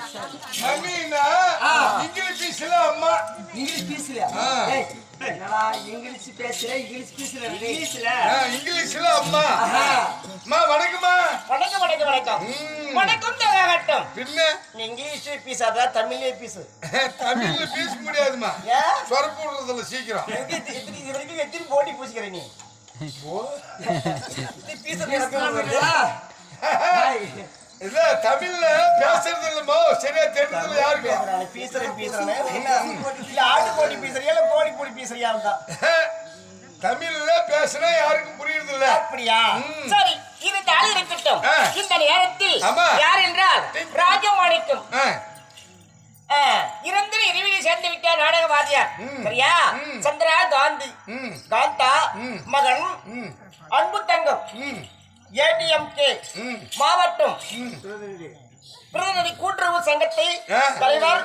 மம்மினா English பீஸ்ல அம்மா English பீஸ்ல என்னடா English பேசுற இங்கிலீஷ்ல அம்மா அம்மா வணக்கம்மா வணக்கம் தகாகட்டும் பின்ன இங்கிலீஷ் பீஸ் அதான் தமிழ்லயே பீஸ் தமிழ்ல பேச முடியாதுமா சொரப்பு விடுறதுல சீக்கிரம் இது வரைக்கும் எத்தனை போட்டி பூசிக்கிற நீ இல்ல தமிழ்ல பேசுறது இல்லமோ சரியா தெரிஞ்சதுல யாருக்கு ஆட்டு போட்டி பீசறியா இல்ல கோழி போட்டி பீசறியா தமிழ்ல பேசுனா யாருக்கும் புரியுது இல்ல அப்படியா சரி இது தாலி இருக்கட்டும் இந்த நேரத்தில் யார் என்றால் ராஜமாணிக்கம் இறந்து இறைவனை சேர்ந்து விட்டார் நாடக வாத்தியார் சரியா சந்திரா காந்தி காந்தா மகன் அன்பு தங்கம் ஏடிஎம்கே மாவட்டம் பிரதிநிதி கூட்டுறவு சங்கத்தை தலைவர்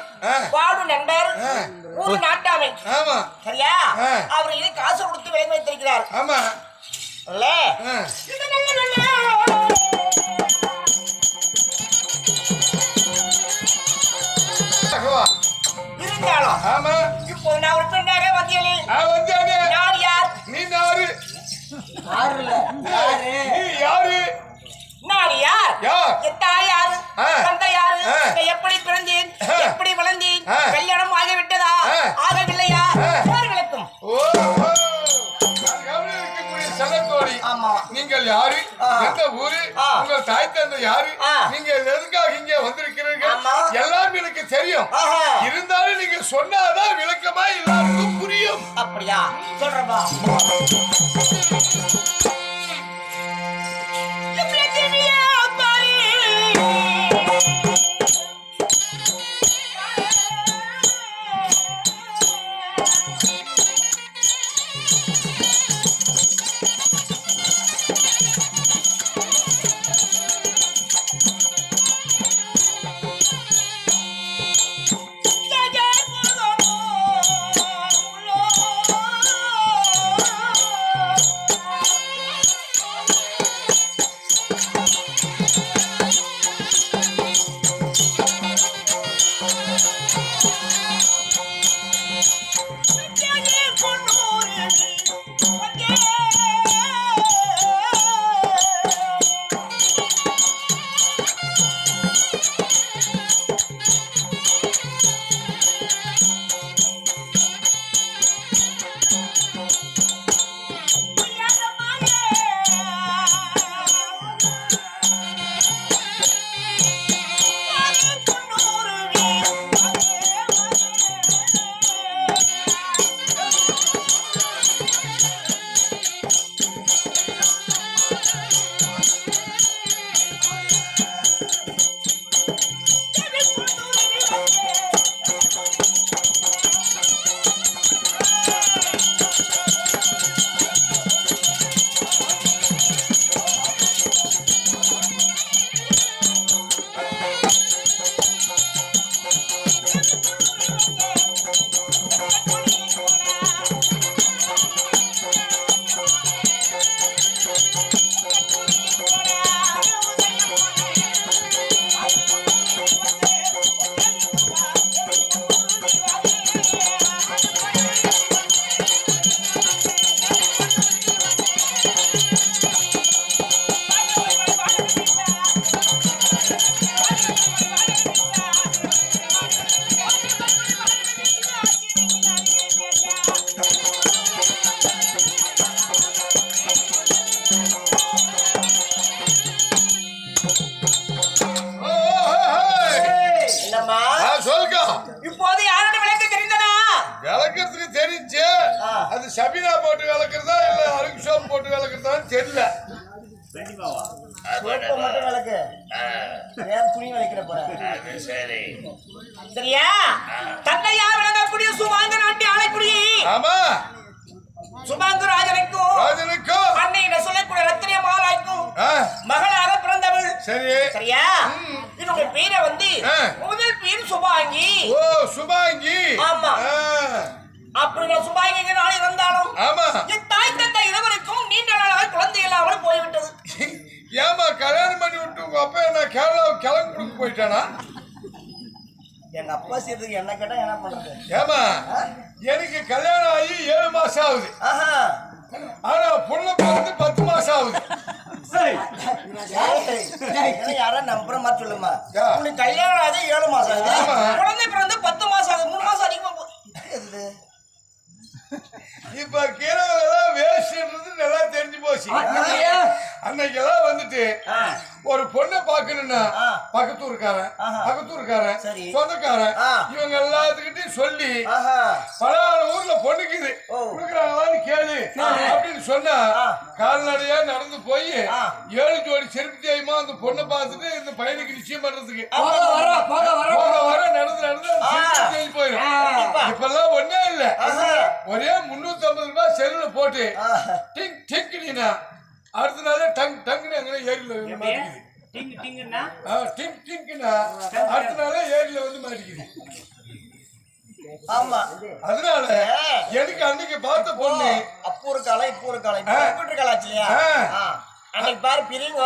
பாடு நண்பர் ஊரு நாட்டாமை சரியா அவர் இது காசு கொடுத்து விலை வைத்திருக்கிறார் ஆமா இருந்தாலும் ஆமா இப்போ நான் ஒரு பெண்ணாக வந்தேனே யார் யார் நீ யாரு யாரு நான் யார் யார் என் தாய் யாரு தந்தை யாரு எப்படி பிறந்தேன் எப்படி வளர்ந்தேன் கல்யாணம் ஆகிவிட்டதா ஆகவில்லையா யார் விளக்கும் நீங்கள் யாரு எந்த ஊரு உங்கள் தாய் தந்தை யாரு நீங்க எதுக்காக இங்க வந்திருக்கிறீர்கள் எல்லாம் எனக்கு தெரியும் இருந்தாலும் நீங்க சொன்னாதான் விளக்கமா எல்லாருக்கும் புரியும் அப்படியா சொல்றப்பா இப்போது யாரோட விளக்க தெரிந்தனா விளக்கிறதுக்கு தெரிஞ்சு அது சபினா போட்டு விளக்குறதா இல்ல அருகு சோப் போட்டு விளக்குறதான்னு தெரியல மட்டும் விளக்கு துணி விளக்கிற போற சரி சரியா தந்தையா விளங்கக்கூடிய சுபாங்க நாட்டி ஆலைக்குடி ஆமா சுபாங்க ராஜனுக்கும் அன்னையிட சொல்லக்கூடிய ரத்தினிய மாலாய்க்கும் மகளாக பிறந்தவள் சரியா இவங்க பேரை வந்து முதல் பேர் சுபாங்கி சுபாங்கி ஆமா அப்படி சுபாங்கி நாளை வந்தாலும் என் தாய் தந்தை இருவருக்கும் நீண்ட நாளாக குழந்தை இல்லாமல் போய்விட்டது ஏமா கல்யாணம் பண்ணி விட்டு உங்க அப்பா என்ன கேரளாவுக்கு கிளம்பி கொடுக்க போயிட்டானா எங்க அப்பா செய்யறதுக்கு என்ன கேட்டா என்ன பண்றது? ஏமா எனக்கு கல்யாணம் ஆகி 7 மாசம் ஆகுது. ஆனா பொண்ணு பார்த்து 10 மாசம் ஆகுது. யாரா நம்புற மாதிரி சொல்லுமா? உனக்கு கல்யாணம் ஆகி 7 மாசம் ஆகுது, குழந்தை பிறந்து 10 மாசம் ஆகுது, 3 மாசம் அதிகமா போகுது. இப்ப கீழே வேஸ்ட்ன்றது நல்லா தெரிஞ்சு போச்சு. அன்னைக்கெல்லாம் வந்துட்டு ஒரு பொண்ணை பாக்கணும்னா பக்கத்தூர்காரன் சொந்தக்காரன் இவங்க எல்லாத்துக்கிட்டையும் சொல்லி பல ஊர்ல பொண்ணுக்குது கொடுக்குறாங்களான்னு கேளு அப்படின்னு சொன்னா கால்நடையா நடந்து போய் 7 ஜோடி செருப்பு தேய்மா அந்த பொண்ணை பார்த்துட்டு இந்த பையனுக்கு நிச்சயம் பண்றதுக்கு வர நடந்து தேய் போயிடும். இப்பெல்லாம் ஒன்னே இல்ல, ஒரே 350 ரூபாய் செல்லுல போட்டு டிங் டிங்னா அடுத்த நாளே டங் டங்னு அங்கே ஏரியில வந்து மாட்டிக்குது. டிங் டிங்னா அடுத்த நாளே ஏரியில வந்து மாட்டிக்குது. ஆமா, அதனால எனக்கு அன்னைக்கு பார்த்த பொண்ணு அப்போ ஒரு காலம் இப்போ ஒரு காலம் கம்ப்யூட்டர் காலம் ஆச்சு இல்லையா? அன்னைக்கு பாரு பிரிங்க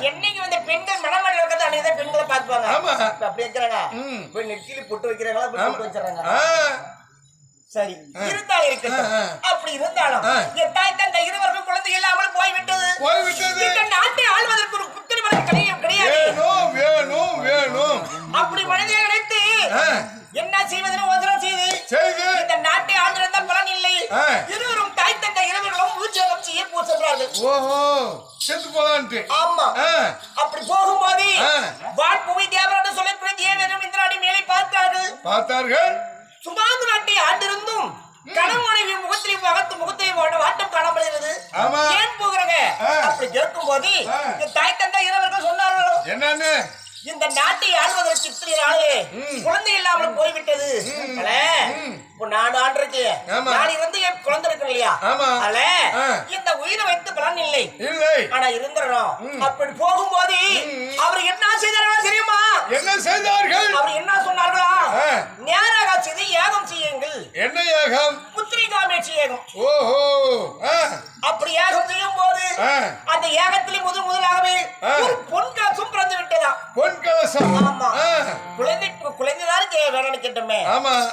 என்னைக்கு வந்து பெண்கள் மனமடி வைக்கிறது அன்னைக்கு தான் பெண்களை பார்த்துப்பாங்க. ஆமா, அப்படி வைக்கிறாங்க. போய் நெத்தியில பொட்டு வைக்கிறாங்களா, பொட்டு வச்சிடறாங்க. சரி, இருந்தாலும் இருக்கட்டும். அப்படி இருந்தாலும் என் தாய் தந்தை இருவருக்கும் குழந்தை இல்லாமல் போய்விட்டது. இந்த நாட்டை ஆள்வதற்கு ஒரு புத்திரி மனம் கிடையாது. வேணும் அப்படி மனதை நினைத்து என்ன செய்வதென ஒன்றும் செய்து இந்த நாட்டை ஆண்டிருந்தால் பலன் இல்லை. இருவரும் தாய் தந்தை இருவர்களும் ஊர்ஜலம் செய்ய போகிறார்கள். ஓஹோ, செத்து போலான்ட்டு. ஆமா, அப்படி போகும்போது வான்புவி தேவரான சொல்லக்கூடிய தேவரும் இந்திராணி மேலே பார்த்தார்கள். சுமாந்து நாட்டை ஆண்டிருந்தும் கணவன் மனைவி முகத்திலே வாட்டம் காணப்படுகிறது. ஏன் போகிறாங்க? அப்படி கேட்கும் போது தாய் தந்தை இருவர்கள் சொன்னார்கள், என்னன்னு இந்த நாட்டை ஆள்வதற்கு இத்தனை நாளே குழந்தை இல்லாமல் போய்விட்டது. இப்போ நான் ஆண்டிருக்கு, நான் இருந்து என் குழந்தை இருக்கு இல்லையா? இந்த உயிரை வைத்து பலன் இல்லை. ஆனா இருந்துடணும். அப்படி போகும்போது அவர் என்ன செய்தார்கள் தெரியுமா? என்ன செய்தார்கள்? அவர் என்ன சொன்னார்களா? நேராக செய்து யாகம் செய்யுங்கள். என்ன யாகம்? புத்திரிகாமேட்சி யாகம். ஓஹோ, அப்படி யாகம் செய்யும் போது அந்த யாகத்திலே முதலாகவே ஒரு பொன் கலசம் பிறந்து விட்டதா? பொன் கலசம்? ஆமா, குழந்தைதான் வேணும்னு கேட்டோமே.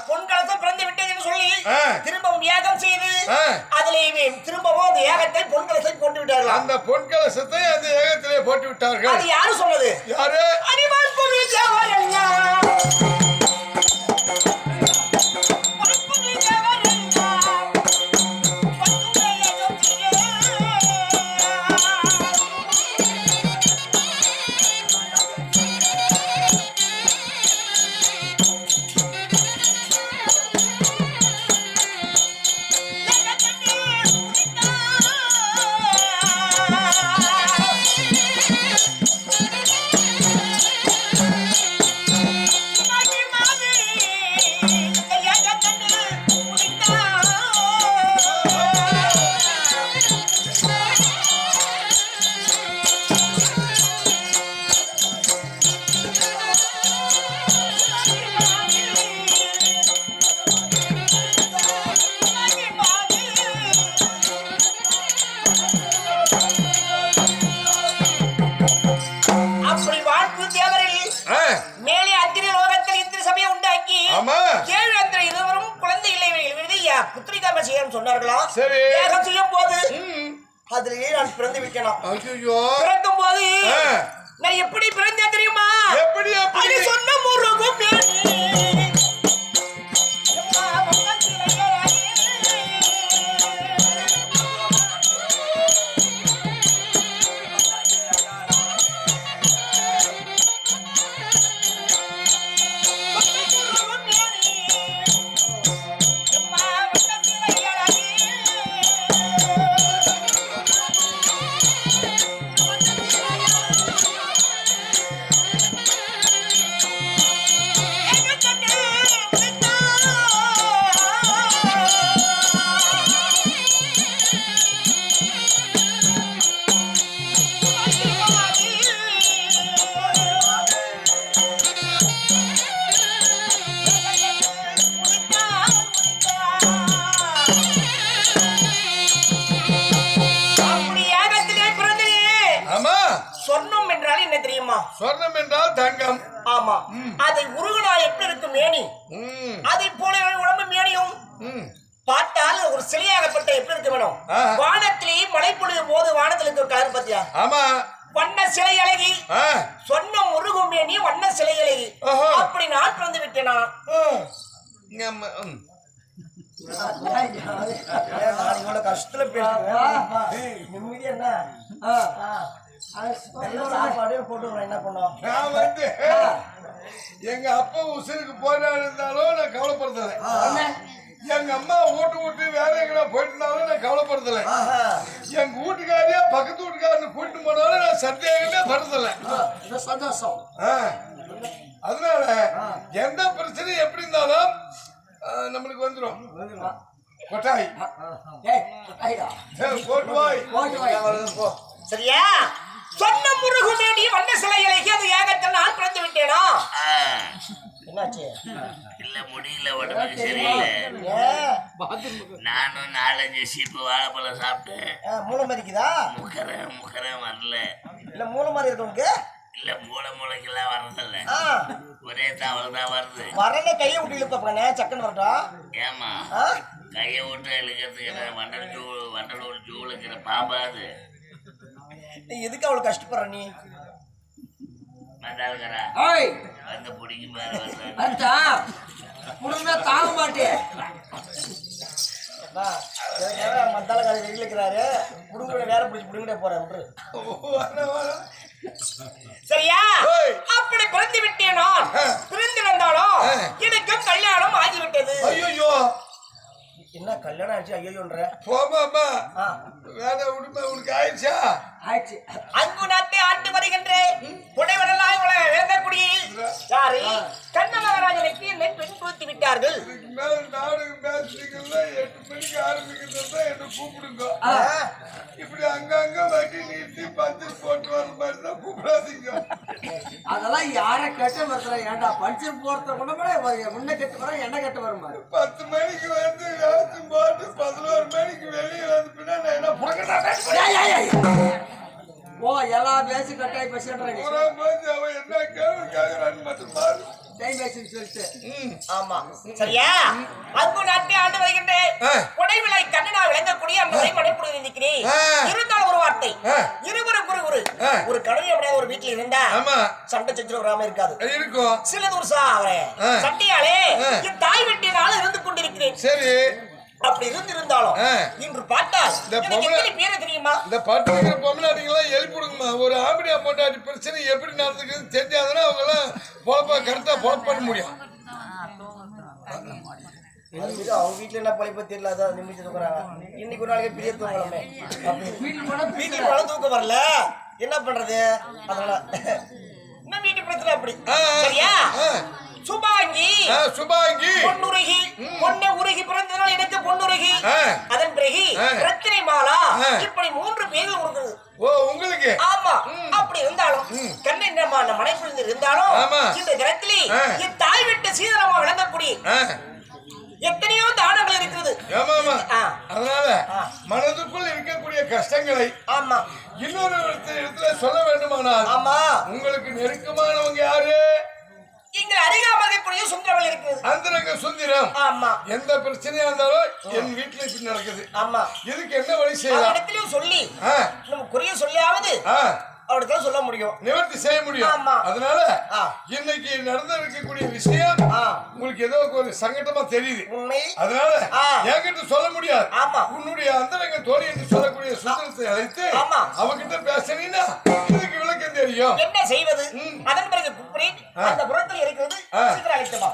பொன் கலசம் பிறந்து விட்டதுன்னு சொல்லி திரும்பவும் யாகம் செய்து அதிலே திரும்பவும் அந்த யாகத்தை பொன் கலசத்தை போட்டு விட்டார்கள். அந்த பொன் கலசத்தை அந்த யாகத்திலே போட்டு விட்டார்கள். அது யாரு சொன்னது? யாரு? அறிவாள் புவி தேவரண்ணா. சொன்னார்களா? சரி, யாகம் செய்யும் போது அதிலேயே நான் பிறந்து விட்டேன். பிறக்கும் போது நான் எப்படி பிறந்தேன் தெரியுமா? எப்படி சொன்ன முருகும் சொர்ணம் என்றால் என்ன தெரியுமா? சொர்ணம் என்றால் தங்கம். ஆமா, ஆமா அதை உருகுனா எப்படி இருக்கும் மேனி அதை போல உடம்பு மேனியும் பார்த்தால் ஒரு சிலையாகப்பட்ட எப்படி இருக்க வேணும் வானத்திலேயே மழை பொழியும் போது வானத்தில் இருக்க கலர் பத்தியா ஆமா வண்ண சிலை அழகி சொன்ன முருகும் மேனி வண்ண சிலை அழகி அப்படி நான் பிறந்து விட்டேனா கஷ்டத்துல பேசுறேன் என்ன பண்ணோம் நான் வந்து எங்க அப்பா உசுருக்கு போனா இருந்தாலும் நான் கவலைப்படுத்தல எங்க அம்மா வீட்டு வேற எங்கடா போயிட்டு இருந்தாலும் நான் கவலைப்படுத்தல எங்க வீட்டுக்காரியா பக்கத்து வீட்டுக்காரனு கூட்டிட்டு போனாலும் நான் சந்தேகமே படுத்தல சந்தோஷம் அதனால எந்த பிரச்சனையும் எப்படி இருந்தாலும் நம்மளுக்கு வந்துடும் கொட்டாய் போட்டுவாய் சரியா சொன்ன முருகு மேடி வண்ண சிலை அழகி அது ஏகத்தில் நான் பிறந்து விட்டேனா என்னாச்சு இல்ல முடியல உடம்புக்கு சரியில்லை நானும் 4-5 சீப்பு வாழைப்பழம் சாப்பிட்டேன் மூளை மறிக்குதா முக்கரம் வரல இல்ல மூளை மாதிரி இருக்கவங்க இல்ல மூளைக்கெல்லாம் வர்றதில்ல ஒரே தவறு தான் வருது வரல கையை விட்டு இழுப்பே சக்கன் வரட்டும் ஏமா கையை விட்டு இழுக்கிறதுக்கு வண்டலூர் ஜூலுக்கிற பாம்பாது நீ எதுக்கு அவளை கஷ்டப்படுற நீ மந்தாளுக்கறா வந்து பிடிக்கும் பாரு தாங்க மாட்டேன் மத்தால காலை வெளியில இருக்கிறாரு புடுங்க வேற பிடிச்சி புடுங்கிட்டே போறாரு சரியா அப்படி பிறந்து விட்டேன் நான் பிறந்திருந்தாலும் எனக்கு கல்யாணம் ஆகிவிட்டது ஐயோ என்ன கல்யாணம் ஆச்சு ஐயோன்ற போமாமா வேற உடுமை உனக்கு ஆயிடுச்சா ஆயிடுச்சு அங்கு நாட்டை ஆட்டு வருகின்றேன் புனைவரெல்லாம் வேந்தக்கூடிய யாரு கண்ண மகாராஜனுக்கு என்னை பெண் கொடுத்து விட்டார்கள் மேல நாடகம் பேசுறீங்கல்ல 8 மணிக்கு ஆரம்பிக்கிறதா என்ன கூப்பிடுங்க இப்படி அங்கங்க வட்டி நீட்டி பஞ்சு போட்டு வர மாதிரி தான் கூப்பிடாதீங்க அதெல்லாம் யார கேட்ட வருதுல ஏன்டா பஞ்சு போறத முன்ன கட்டு வர என்ன கட்டு வருமா 10 மணிக்கு வந்து வேலைக்கு போட்டு 11 மணிக்கு வெளியே வந்து பின்னா நான் என்ன புடக்கட்டா ஓ எல்லா பேசி கட்டாய் பேசுறேன் அவன் என்ன கேள்வி கேட்கறான்னு மட்டும் பாரு டைம் ஆச்சுன்னு சொல்லிட்டு ஆமா சரியா அங்கு நாட்டை ஆண்டு வருகின்றேன் புனைவிலை கண்ணனா விளங்கக்கூடிய அந்த மனைப்புடன் நிற்கிறேன் இருந்தாலும் ஒரு வார்த்தை இருவரும் ஒரு கடவுள் அப்படியே ஒரு வீட்டுல இருந்தா சண்டை சச்சரவு வராம இருக்காது இருக்கும் சில தூர்சா அவரே சண்டையாலே என் தாய் வெட்டினால இருந்து கொண்டிருக்கிறேன் சரி அப்படி இருந்தாலும் இன்று பார்த்தால் பேர தெரியுமா இந்த பட்டு பொம்மநாட்டிங்கெல்லாம் எழுப்பிடுங்கம்மா ஒரு ஆம்படியா பொண்டாட்டி பிரச்சனை எப்படி நடந்துக்குன்னு தெரிஞ்சாதானே அவங்க எல்லாம் பொழப்பா கரெக்டா பொழப்பு பண்ண முடியும் அவங்க வீட்டுல என்ன பழைப்ப தெரியல அதான் நிமிஷம் தூக்குறாங்க இன்னைக்கு ஒரு நாளைக்கு பெரிய தூங்கலாமே வீட்டுல போன தூக்கம் வரல என்ன பண்றது அதனால நம்ம வீட்டு பிரச்சனை அப்படி சரியா சுபாங்கி பொன்னை உருகி பிறந்ததால் எனக்கு பொன்னுருகி அதன் பிறகு ரத்தினை மாலா இப்படி 3 பேர்கள் இருக்குது உங்களுக்கு ஆமா அப்படி இருந்தாலும் கண்ணென்னமா அந்த மனைக்குள்ள இருந்தாலும் இந்த கிரகத்திலே என் தாய் விட்டு சீதனமா விளங்கக்கூடிய எத்தனையோ தானங்கள் இருக்குது அதனால மனதுக்குள் இருக்கக்கூடிய கஷ்டங்களை ஆமா இன்னொரு இடத்துல சொல்ல வேண்டுமானால் ஆமா உங்களுக்கு நெருக்கமானவங்க யாரு இங்க அருகாமக்கூடிய சுந்தரவள் இருக்குது அந்தரங்க சுந்தரம் ஆமா எந்த பிரச்சனையா இருந்தாலும் என் வீட்டுல இப்படி நடக்குது ஆமா இதுக்கு என்ன வழி செய்யலாம் இடத்துலயும் சொல்லி நம்ம குறிய சொல்லியாவது அவர்கிட்ட சொல்ல முடியும் நிவர்த்தி செய்ய முடியும் அதனால இன்னைக்கு நடந்து இருக்கக்கூடிய விஷயம் உங்களுக்கு ஏதோ ஒரு சங்கடமா தெரியுது உண்மை அதனால என்கிட்ட சொல்ல முடியாது உன்னுடைய அந்தரங்க தோழி என்று சொல்லக்கூடிய சுந்தரத்தை அழைத்து அவகிட்ட பேசினீங்கன்னா இதுக்கு விளக்கம் தெரியும் என்ன செய்வது அதன் பிறகு குப்புரி அந்த புறத்தில் இருக்கிறது சீக்கிரம் அழைத்தமா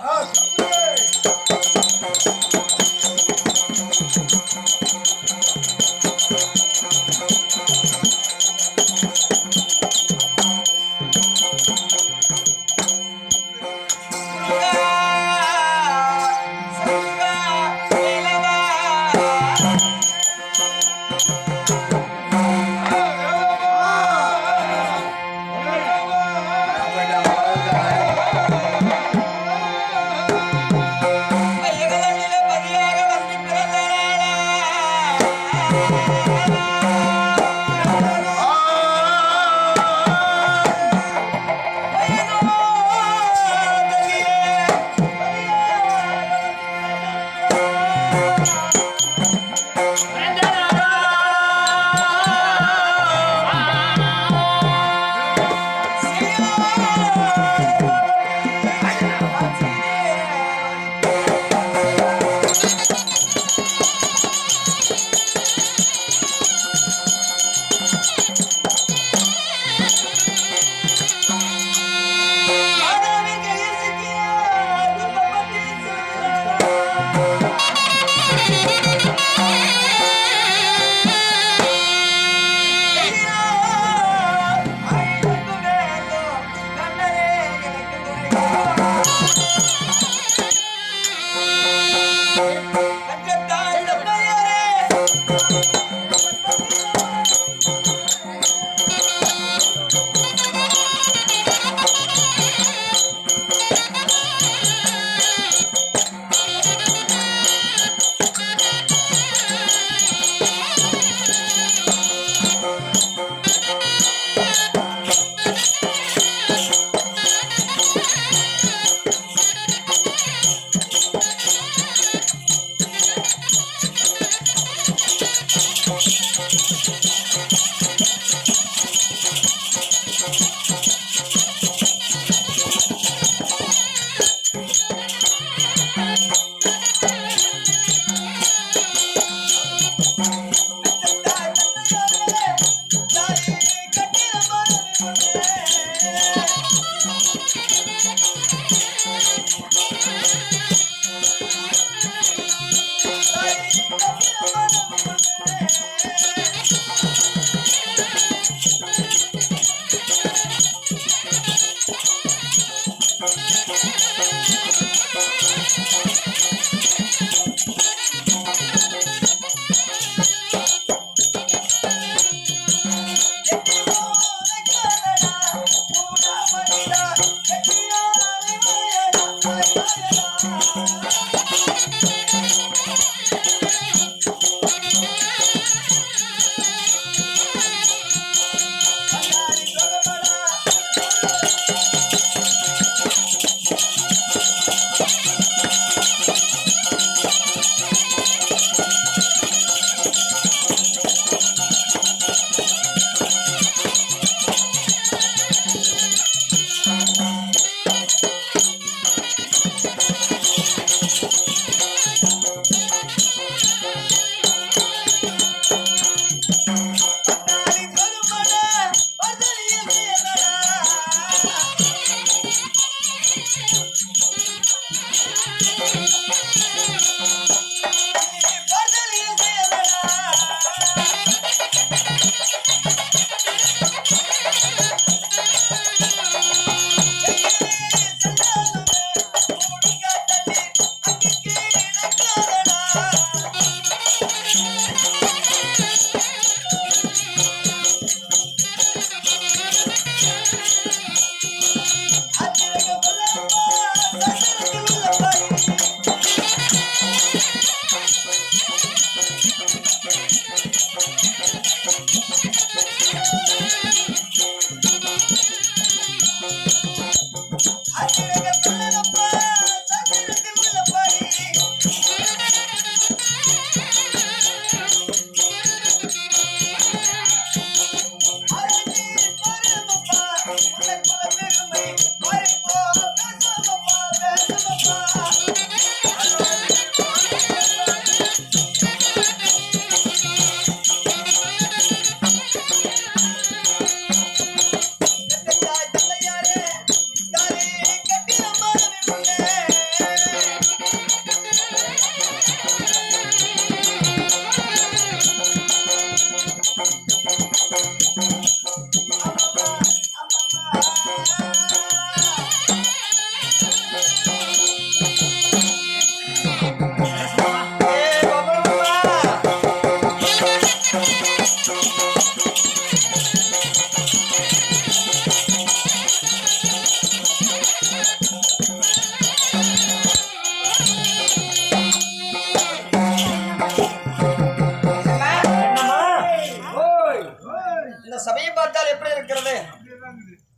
சபையை பார்த்தால் எப்படி இருக்கிறது?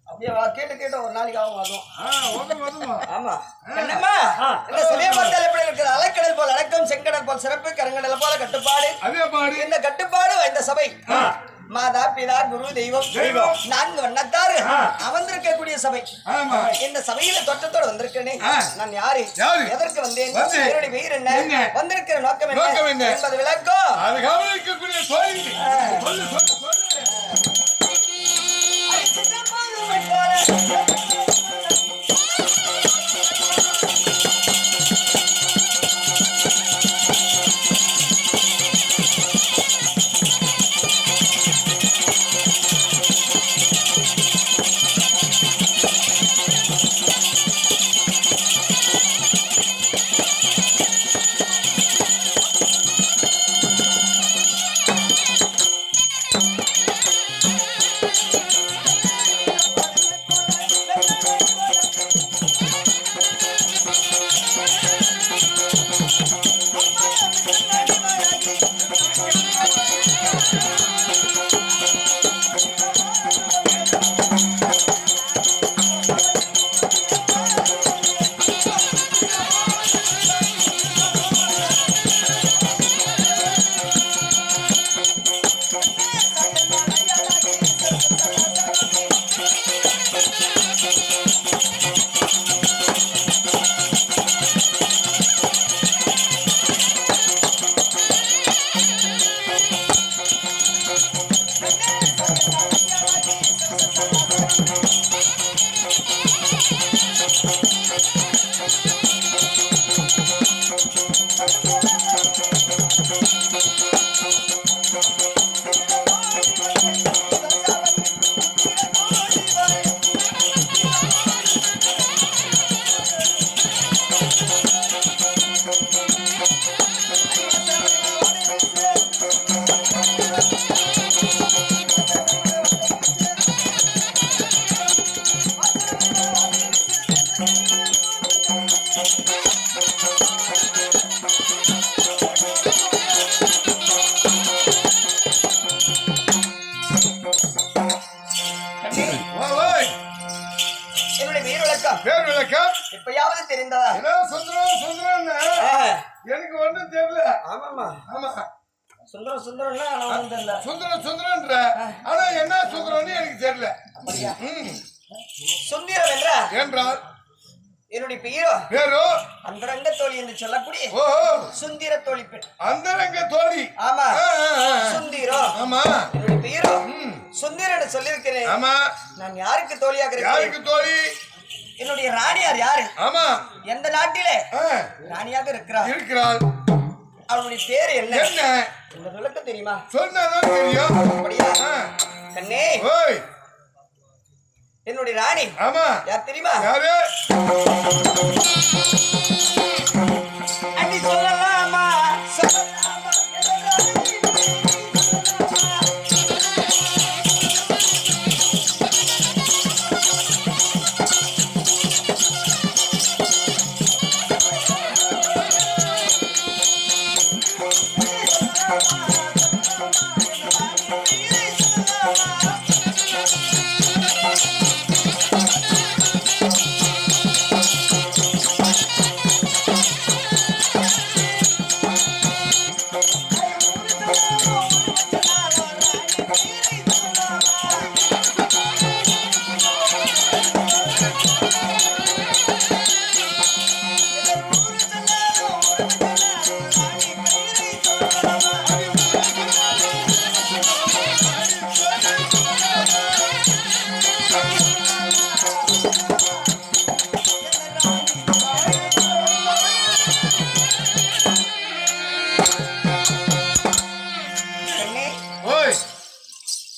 அப்படியே கேட்டு கேட்டு ஒரு நாளைக்கு ஆகும் அதுவும். ஆமா என்னம்மா இந்த சபையை பார்த்தால் எப்படி இருக்கிறது? அலைக்கடல் போல் அடக்கம், செங்கடல் போல் சிறப்பு, கருங்கடல் போல கட்டுப்பாடு. இந்த கட்டுப்பாடு இந்த சபை மாதா பிதா குரு தெய்வம் நான்கு வண்ணத்தாறு அமர்ந்திருக்கக்கூடிய சபை. இந்த சபையில தோற்றத்தோடு வந்திருக்கேனே, நான் யாரு, எதற்கு வந்தேன், என்னுடைய பெயர் என்ன, வந்திருக்கிற நோக்கம் என்ன என்பது விளக்கம் ஓய், என்னுடைய வீர விளக்கம் பேர் விளக்கம் எப்பயாவது தெரிந்ததா? ஏதோ சுந்தரம் சுந்தரம்னு எனக்கு ஒண்ணும் தெரியல. ஆமாமா ஆமா சுந்தரம் சுந்தரம்னா நான் ஒண்ணும் தெரியல. சுந்தரம் சுந்தரன்ற ஆனா என்ன சுந்தரம்னு எனக்கு தெரியல. சுந்தரம் என்றால் என்னுடைய பெயரோ பேரோ அந்தரங்க தோழி என்று சொல்லக்கூடிய ஓஹோ சுந்தர தோழி பெண். அந்தரங்க தோழி. ஆமா ஆ, ஆ, ஆ. சுந்தரோ ஆமா என்னுடைய பெயரோ சுந்தரன்னு சொல்லியிருக்கிறேன். ஆமா நான் யாருக்கு தோழியாக இருக்கிறேன்? யாருக்கு தோழி? என்னுடைய ராணியார் யாரு? ஆமா எந்த நாட்டிலே ஆ, ராணியாக இருக்கிறார்? இருக்கிறாள். அவளுடைய பேர் என்ன? என்ன இந்த விளக்கம் தெரியுமா? சொன்னாதான் தெரியும். அப்படியா? ஆ. கண்ணே ஓய் என்னுடைய ராணி ஆமா யார் தெரியுமா? யாரு? அடி சொல்லலாமா சொல்லலாமா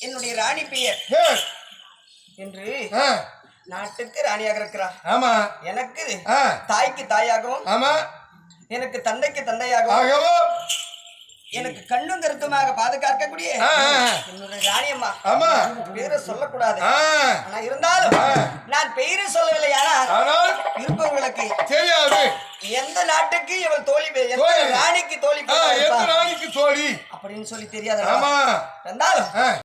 என்னுடைய ராணி பெயர் என்று நாட்டுக்கு ராணியாக இருக்கிறார். ஆமா எனக்கு தாய்க்கு தாயாகவும் ஆமா எனக்கு தந்தைக்கு தந்தையாகவும் எனக்கு கண்ணும் கருத்துமாக பாதுகாக்கக்கூடிய என்னுடைய ராணியம்மா. ஆமா பேரை சொல்லக்கூடாது. ஆனா இருந்தாலும் நான் பெயரை சொல்லவில்லை. ஆனால் இருப்பவர்களுக்கு தெரியாது எந்த நாட்டுக்கு இவள் தோழி ராணிக்கு தோழி ராணிக்கு தோழி அப்படின்னு சொல்லி தெரியாது. ஆமா இருந்தாலும்